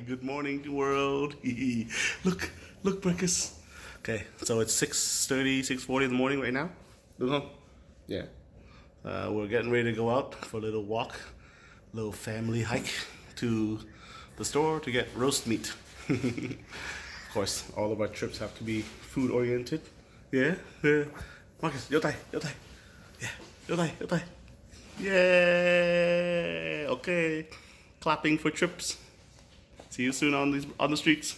Good morning, world. Look, breakfast. Okay, so it's 6:30, 6:40 in the morning right now. Yeah. We're getting ready to go out for a little walk, little family hike to the store to get roast meat. Of course, all of our trips have to be food oriented. Yeah. Marcus, giơ tay. Yeah, giơ tay. Yeah. Okay. Clapping for trips. See you soon on the streets.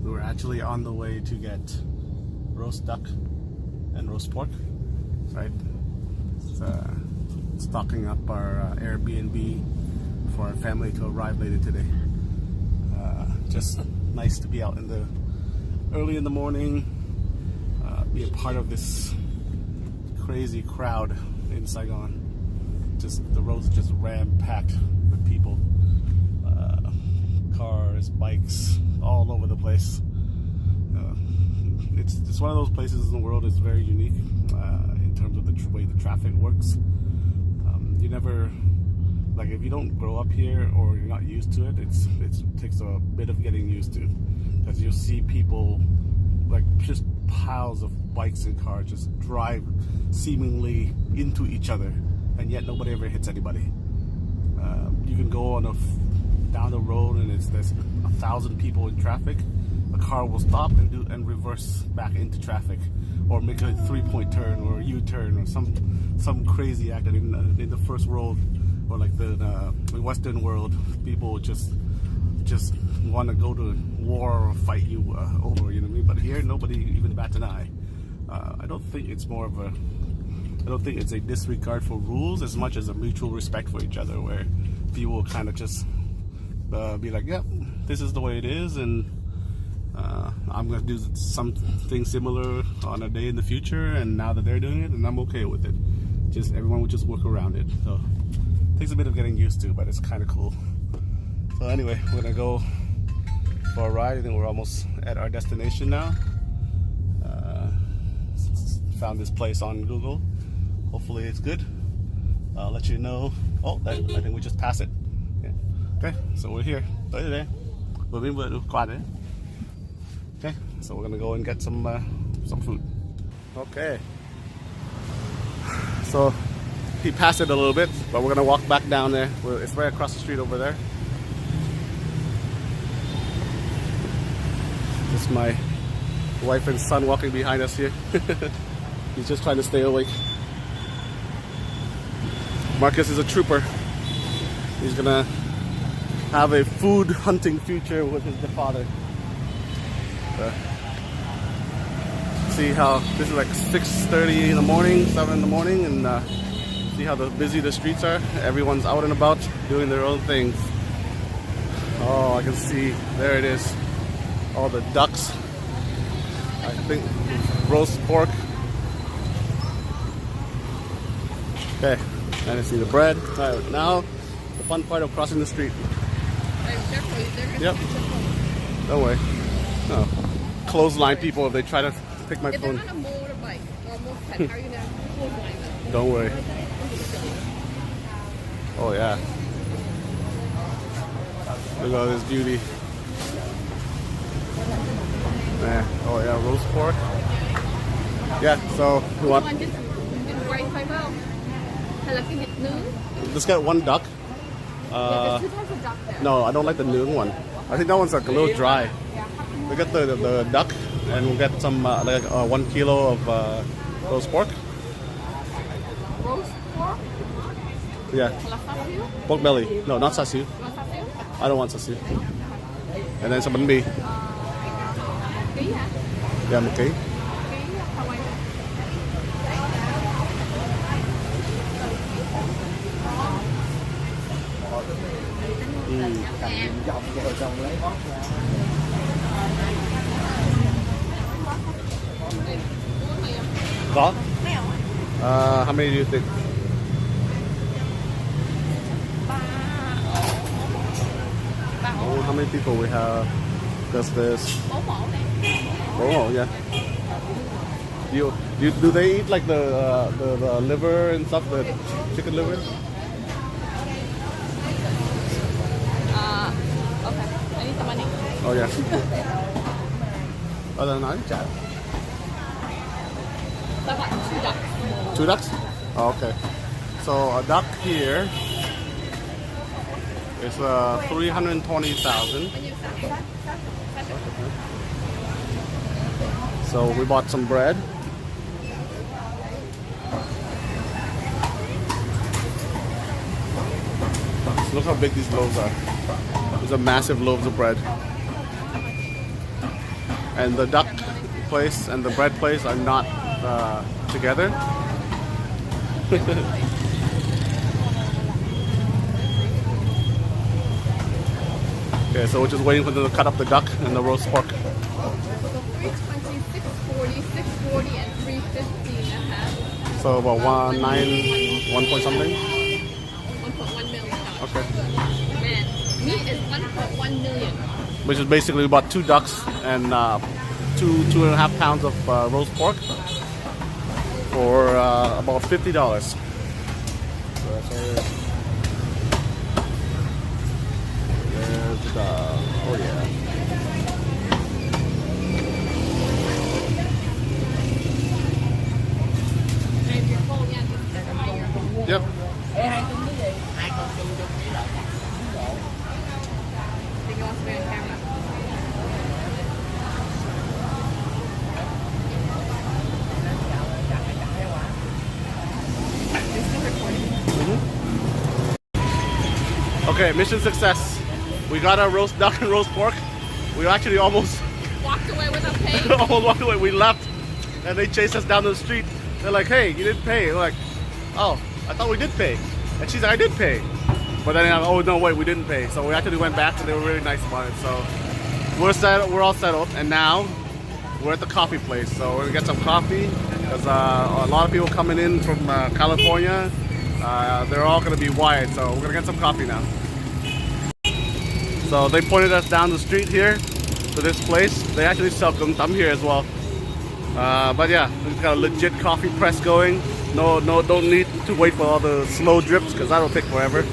We're actually on the way to get roast duck and roast pork, right? Stocking up our Airbnb for our family to arrive later today. Just nice to be out early in the morning, be a part of this crazy crowd in Saigon. The roads just ram-packed with people, cars, bikes, all over the place. It's one of those places in the world that's very unique in terms of the way the traffic works. You never, like, if you don't grow up here or you're not used to it, it takes a bit of getting used to, because you'll see people, like, just piles of bikes and cars just drive seemingly into each other, and yet nobody ever hits anybody. You can go down the road and there's 1,000 people in traffic. A car will stop and reverse back into traffic, or make a 3-point turn or a U-turn, or some crazy act. In the first world, or like the Western world, people just want to go to war or fight you over, you know what I mean? But here, nobody even bats an eye. I don't think it's a disregard for rules as much as a mutual respect for each other, where people kind of just be like, yeah, this is the way it is, and I'm going to do something similar on a day in the future, and now that they're doing it, and I'm okay with it. Just everyone would just work around it. So it takes a bit of getting used to, but it's kind of cool. So anyway, we're going to go for a ride. I think we're almost at our destination now. Found this place on Google. Hopefully it's good. I'll let you know. Oh, I think we just passed it. Yeah. Okay, so we're here. Okay, so we're gonna go and get some food. Okay. So he passed it a little bit, but we're gonna walk back down there. It's right across the street over there. Just my wife and son walking behind us here. He's just trying to stay awake. Marcus is a trooper. He's gonna have a food hunting future with his father. See how this is like 6:30 in the morning, 7 in the morning, and see how busy the streets are. Everyone's out and about doing their own things. Oh, I can see, there it is, all the ducks. I think roast pork. Okay, and I see the bread. All right, now the fun part of crossing the street. Yep. Don't worry. No. Clothesline people if they try to pick my phone. Don't worry. Oh yeah. Look at all this beauty. Yeah. Oh yeah, roast pork. Yeah, so you want? Let's get one duck. There's 2 types of duck there. No, I don't like the noon one. I think that one's like a little dry. We get the duck, and we'll get some 1 kilo of roast pork. Roast pork? Yeah. Sasu? Pork belly. No, not sasu. Want sasu? I don't want sasu. And then some bánh mì. Ký hả? Yeah, một ký. Có. How many do you think? how many people we have. Does this? Oh yeah. Do they eat like the liver and stuff, the chicken liver? Okay. I need some money. Oh yeah. Oh, then I chat. So I got 2 ducks. 2 ducks? Oh, okay. So a duck here is 320,000. So we bought some bread. Look how big these loaves are. These are massive loaves of bread. And the duck place and the bread place are not together. Okay, so we're just waiting for them to cut up the duck and the roast pork. 320, 640, 640, and 350. So about 1 point something. $1.1 million. Okay. Man, meat is $1.1 million. Which is basically about 2 ducks and 2.5 pounds of roast pork for about $50. So that's there's the oh yeah. Yep. Okay, mission success. We got our roast duck and roast pork. We actually almost walked away without paying. almost walked away. We left, and they chased us down the street. They're like, "Hey, you didn't pay." We're like, "Oh, I thought we did pay." And she's like, "I did pay," but then oh no, wait, we didn't pay. So we actually went back, and they were really nice about it. So we're all settled, and now we're at the coffee place. So we're gonna get some coffee because a lot of people coming in from California. They're all gonna be wired, so we're gonna get some coffee now. So they pointed us down the street here to this place. They actually sell Com Tam here as well. But yeah, we've got a legit coffee press going. No, don't need to wait for all the slow drips because that'll take forever.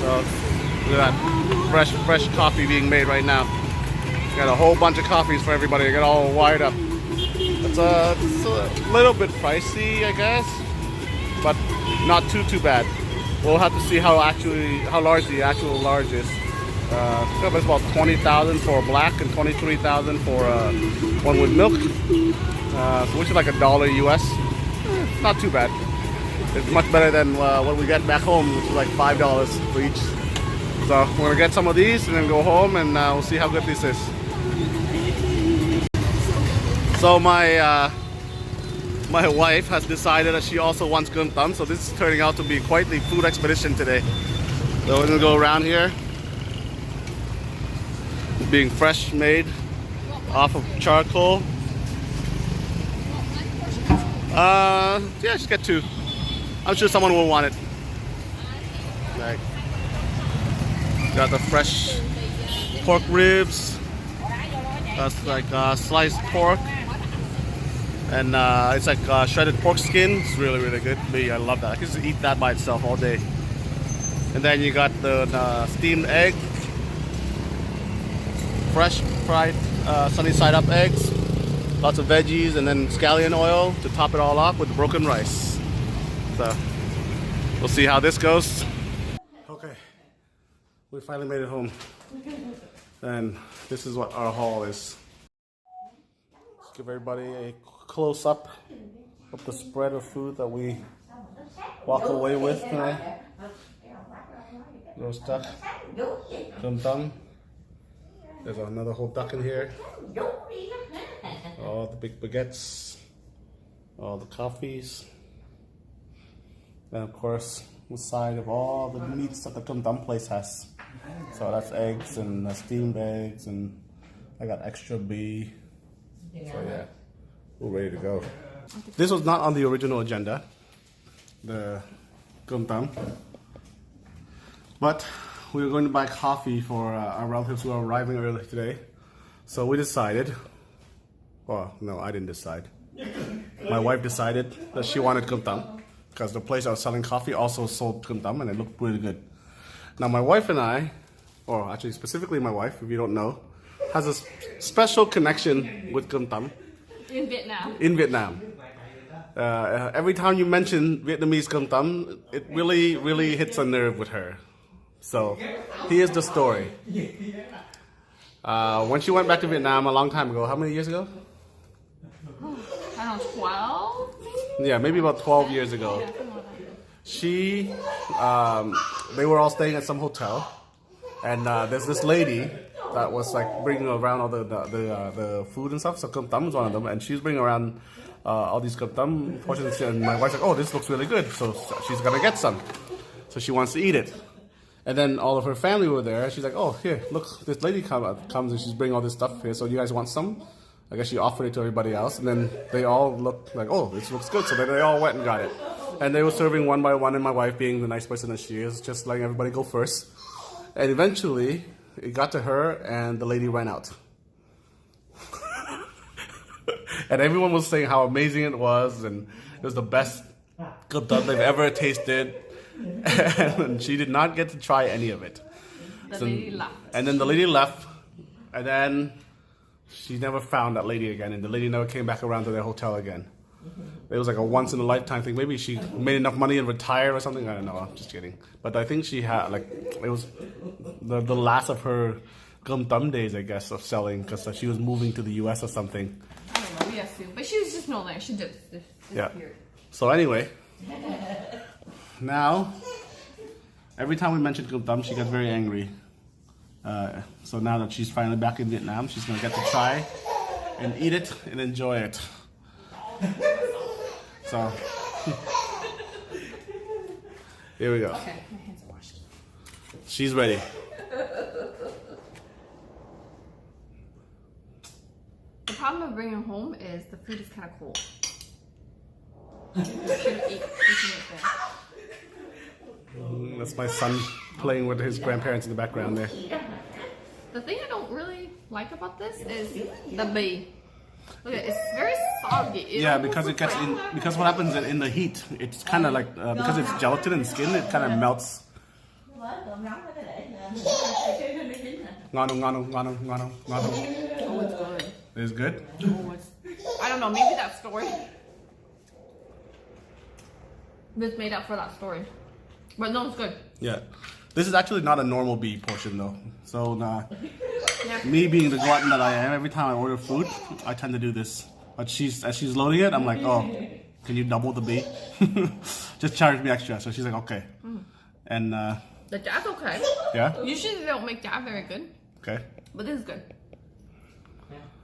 So look at that, fresh coffee being made right now. Got a whole bunch of coffees for everybody. Get all wired up. It's a little bit pricey, I guess, but not too bad. We'll have to see how large the actual large is. It's about 20,000 for black and 23,000 for one with milk, so which is like $1 US. Not too bad. It's much better than what we get back home, which is like $5 for each. So we're gonna get some of these and then go home, and we'll see how good this is. So my wife has decided that she also wants Com Tam, so this is turning out to be quite the food expedition today. So we're gonna go around here. Being fresh made off of charcoal. Yeah, just get 2. I'm sure someone will want it. Like, got the fresh pork ribs. That's like sliced pork, and it's like shredded pork skin. It's really good. Me, I love that. I can just eat that by itself all day. And then you got the steamed egg. Fresh fried sunny side up eggs, lots of veggies, and then scallion oil to top it all off with broken rice. So we'll see how this goes. Okay, we finally made it home, and this is what our haul is. Let's give everybody a close up of the spread of food that we walked away with tonight. Roast duck, Com Tam. There's another whole duck in here. All the big baguettes, all the coffees, and of course, the side of all the meats that the Com Tam place has. So that's eggs and steamed eggs, and I got extra B. So yeah, we're ready to go. This was not on the original agenda, the Com Tam, but we were going to buy coffee for our relatives who are arriving early today. So we decided, well, no, I didn't decide. My wife decided that she wanted Com Tam because the place I was selling coffee also sold Com Tam and it looked really good. Now my wife and I, or actually specifically my wife, if you don't know, has a special connection with Com Tam. In Vietnam. In Vietnam. Every time you mention Vietnamese Com Tam, it really, really hits a nerve with her. So here's the story. When she went back to Vietnam a long time ago, how many years ago? I don't know, 12 maybe? Yeah, maybe about 12 years ago. Yeah, something like that. She, they were all staying at some hotel, and there's this lady that was like bringing around all the food and stuff. So Com Tam was one of them, and she's bringing around all these Com Tam portions. And my wife's like, "Oh, this looks really good," so she's gonna get some. So she wants to eat it. And then all of her family were there. She's like, "Oh, here, look, this lady comes and she's bringing all this stuff here. So you guys want some?" I guess she offered it to everybody else, and then they all looked like, "Oh, this looks good." So then they all went and got it. And they were serving one by one, and my wife, being the nice person that she is, just letting everybody go first. And eventually, it got to her, and the lady ran out. And everyone was saying how amazing it was, and it was the best Com Tam they've ever tasted. And she did not get to try any of it. The lady left. And then the lady left, and then she never found that lady again, and the lady never came back around to their hotel again. It was like a once in a lifetime thing. Maybe she made enough money and retired or something. I don't know. I'm just kidding. But I think she had like it was the last of her Com Tam days, I guess, of selling because she was moving to the U.S. or something. I don't know, we assume. But she was just no there. She just disappeared. Yeah. So anyway, now every time we mention Com Tam, she gets very angry. So now that she's finally back in Vietnam, she's gonna get to try and eat it and enjoy it. So here we go. Okay, my hands are washed. She's ready. The problem of bringing home is the food is kind of cold. You shouldn't eat it there. That's my son playing with his grandparents in the background there. The thing I don't really like about this is the bee. Look at it, it's very soggy. Yeah, because it gets in. Because what happens in the heat, it's kind of like because it's gelatin and skin, it kind of melts. Ngano. Oh, it's good. It's good. Oh, it's, I don't know, maybe that story. This made up for that story. But no, it's good. Yeah. This is actually not a normal bee portion though. So Yeah. me being the glutton that I am, every time I order food, I tend to do this. But as she's loading it, I'm like, "Oh, can you double the bee? Just charge me extra." So she's like, "Okay." And The jab's okay. yeah. Usually they don't make jab very good. Okay. But this is good.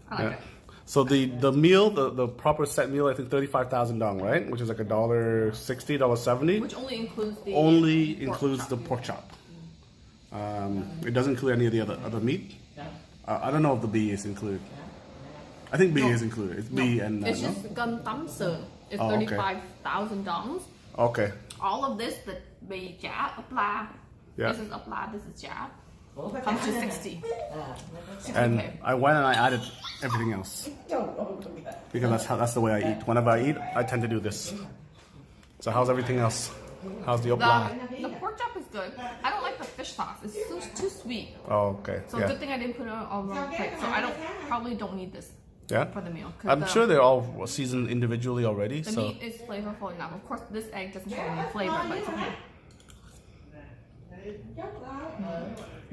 I like Yeah. it. So the meal, the proper set meal, I think 35,000 dong, right? Which is like $1.60, $1.70. Which only includes the Includes the pork chop. It doesn't include any of the other meat. I don't know if the bee is included. I think bee is included. It's bee and it's no? just Com Tam sườn. It's Oh, okay. 35,000 dongs. Okay. All of this, the bì chả ấp la. Yeah. This is ấp la, this is chả. Comes to 60. And Okay. I went and I added everything else because that's the way I eat. Whenever I eat, I tend to do this. So how's everything else? How's the opla? The pork chop is good. I don't like the fish sauce. It's too sweet. Oh, okay. So Yeah. good thing I didn't put it on the plate. So I probably don't need this Yeah. for the meal. 'Cause I'm sure they're all seasoned individually already. the So meat is flavorful enough. Of course, this egg doesn't have any flavor, but it's okay.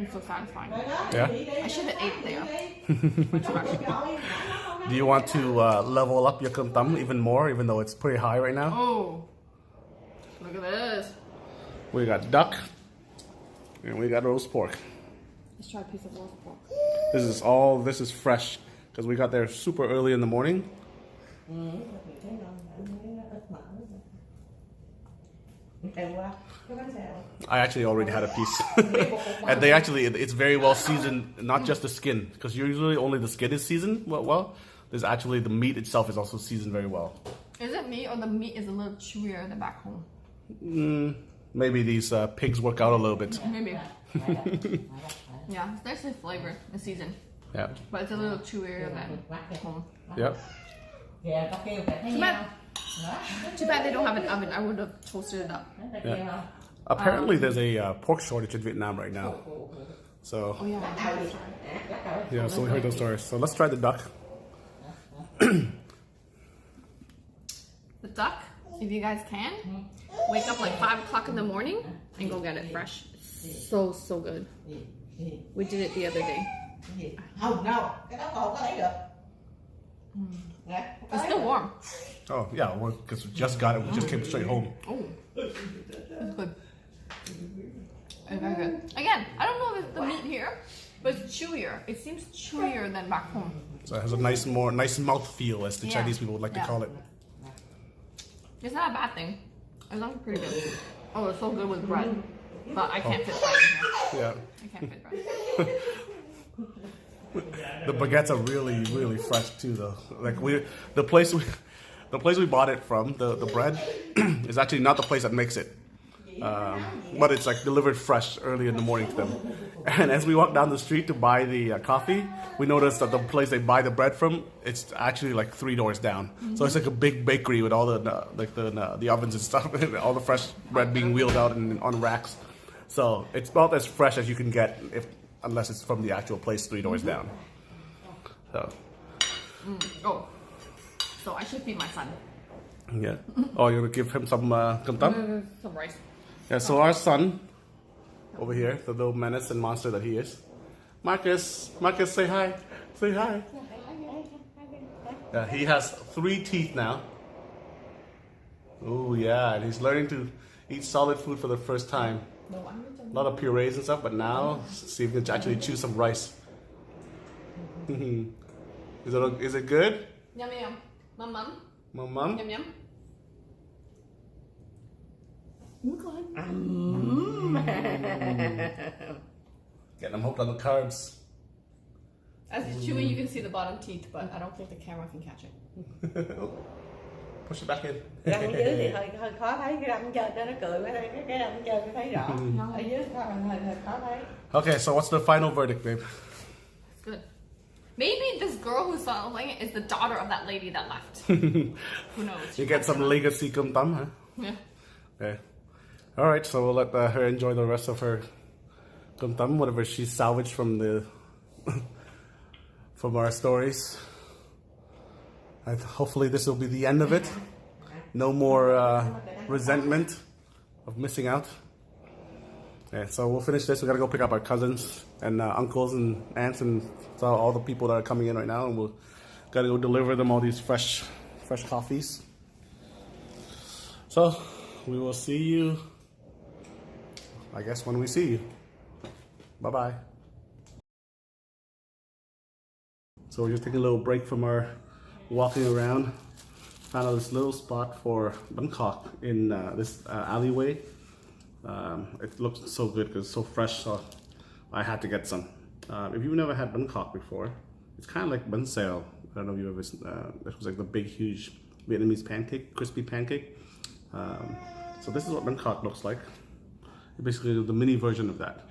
It's so satisfying. yeah. I should have ate there. Way too much. Do you want to level up your Com Tam even more, even though it's pretty high right now? Oh, look at this. We got duck, and we got roast pork. Let's try a piece of roast pork. This is fresh because we got there super early in the morning. I actually already had a piece. And it's very well seasoned, not just the skin, because usually only the skin is seasoned well. There's actually the meat itself is also seasoned very well. Is it me or the meat is a little chewier than back home? Maybe these pigs work out a little bit. Maybe. Yeah, it's nicely flavored and seasoned. Yeah. But it's a little chewier than home. Yep. Too bad they don't have an oven. I would have toasted it up. Yeah. Apparently, there's a pork shortage in Vietnam right now. So, Oh yeah. yeah, so we heard those stories. So let's try the duck. The duck, if you guys can, wake up like 5 o'clock in the morning and go get it fresh. It's so good. We did it the other day. Không, đâu, cái đó còn có lấy được. It's still warm. Oh, yeah, well, because we just got it. We just came straight home. Oh, it's good. It's very good. Again, I don't know if it's the meat here, but it's chewier. It seems chewier than back home. So it has a nice mouth feel, as the Yeah. Chinese people would like to call it. It's not a bad thing. It's actually pretty good. Oh, it's so good with bread. But I can't fit bread in here. Yeah. I can't fit bread. The baguettes are really fresh too, though. Like the place we bought it from, the bread is actually not the place that makes it, but it's like delivered fresh early in the morning to them. And as we walk down the street to buy the coffee, we noticed that the place they buy the bread from, it's actually like 3 doors down. So it's like a big bakery with all the ovens and stuff, and all the fresh bread being wheeled out on racks. So it's about as fresh as you can get unless it's from the actual place 3 doors down. So. Oh, so I should feed my son. Yeah. Oh, you're gonna give him some Com Tam? Some rice. Yeah. So our son over here, the little menace and monster that he is, Marcus, say hi. Say hi. Yeah, he has 3 teeth now. Oh yeah, and he's learning to eat solid food for the first time. A lot of purees and stuff, but now see if he can actually chew some rice. Is it good? Yum yum. Mum. Mum? Yum yum. Getting him hooked on the carbs. As he's chewing, you can see the bottom teeth, but I don't think the camera can catch it. Push it back in. Răng dưới thì hơi khó thấy, cái răng trên cho nó cười mới thấy, cái răng trên mới thấy rõ. Ở dưới hơi khó thấy. Okay, so what's the final verdict, babe? It's good. Maybe this girl who's selling it is the daughter of that lady that left. Who knows? You get some legacy Com Tam, huh? Yeah. Okay. All right, so we'll let her enjoy the rest of her Com Tam, whatever she salvaged from the from our stories. Hopefully this will be the end of it. No more resentment of missing out. Yeah, so we'll finish this. We gotta go pick up our cousins and uncles and aunts and all the people that are coming in right now, and we'll gotta go deliver them all these fresh coffees. So we will see you, I guess, when we see you. Bye bye. So we're just taking a little break from our walking around. Found out this little spot for Banh Khot in this alleyway. It looks so good because it's so fresh, so I had to get some. If you've never had Banh Khot before, it's kind of like bánh xèo. I don't know if you've ever, it was like the big, huge Vietnamese pancake, crispy pancake. So this is what Banh Khot looks like. It's basically the mini version of that.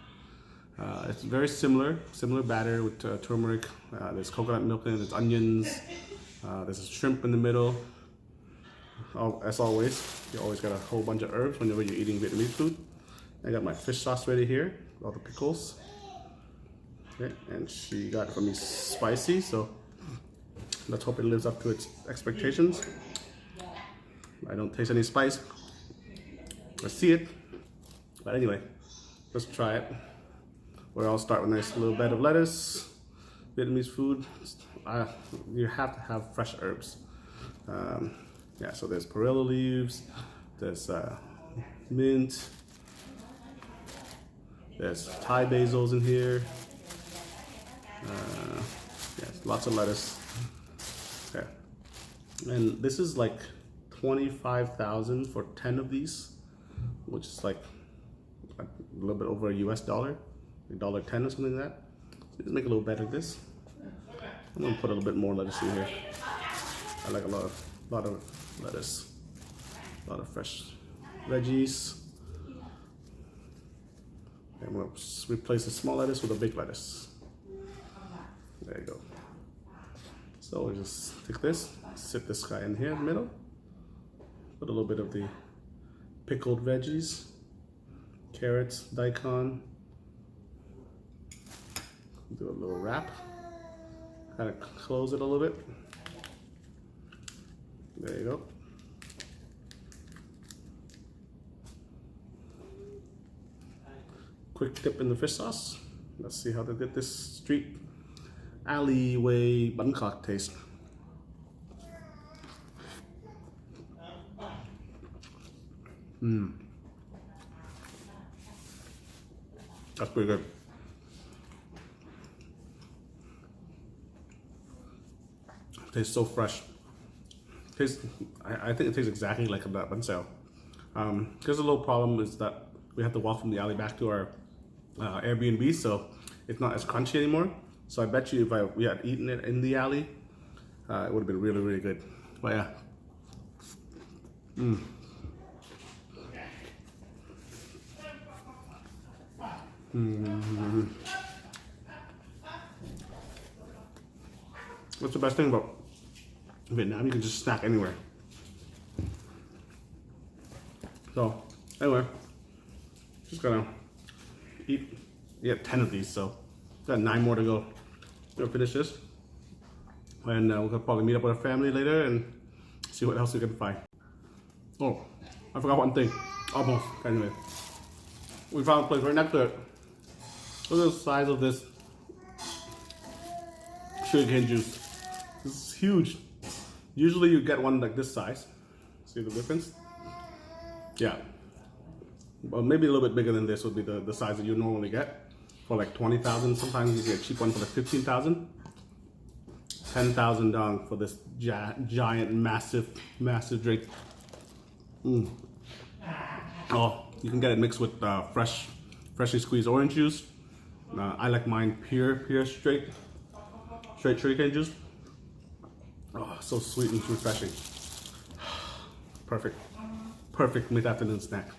It's very similar batter with turmeric. There's coconut milk in it, there's onions, there's a shrimp in the middle. As always, you always got a whole bunch of herbs whenever you're eating Vietnamese food. I got my fish sauce ready here, all the pickles. Okay, and she got it for me spicy, so let's hope it lives up to its expectations. I don't taste any spice. Let's see it. But anyway, let's try it. I'll start with a nice little bed of lettuce. Vietnamese food, you have to have fresh herbs. Yeah, so there's perilla leaves, there's mint, there's Thai basils in here. Yes, lots of lettuce. Okay, and this is like 25,000 for 10 of these, which is like a little bit over a US dollar, $1.10 or something like that. So just make a little bed like this. I'm gonna put a little bit more lettuce in here. I like a lot of lettuce, a lot of fresh veggies. And we'll replace the small lettuce with a big lettuce. There you go. So we'll just take this, sit this guy in here in the middle. Put a little bit of the pickled veggies, carrots, daikon. Do a little wrap. Kind of close it a little bit. There you go. Quick dip in the fish sauce. Let's see how they did this street alleyway Banh Khot taste. That's pretty good. It tastes so fresh. I think it tastes exactly like a banh xeo. There's a little problem is that we have to walk from the alley back to our Airbnb, so it's not as crunchy anymore. So I bet you if we had eaten it in the alley, it would have been really, really good. But yeah. What's the best thing about Vietnam? You can just snack anywhere. So anyway, just gonna eat. We have 10 of these, so got 9 more to go. We're gonna finish this, and we'll probably meet up with our family later and see what else we can find. Oh, I forgot one thing. Almost. Anyway, we found a place right next to it. Look at the size of this sugarcane juice. This is huge. Usually you get one like this size. See the difference? Yeah. Well, maybe a little bit bigger than this would be the size that you normally get for like 20,000. Sometimes you get a cheap one for like 15,000. 10,000 dong for this giant, massive drink. Oh, you can get it mixed with freshly squeezed orange juice. I like mine pure straight sugarcane juice. Oh, so sweet and refreshing. Perfect mid-afternoon snack.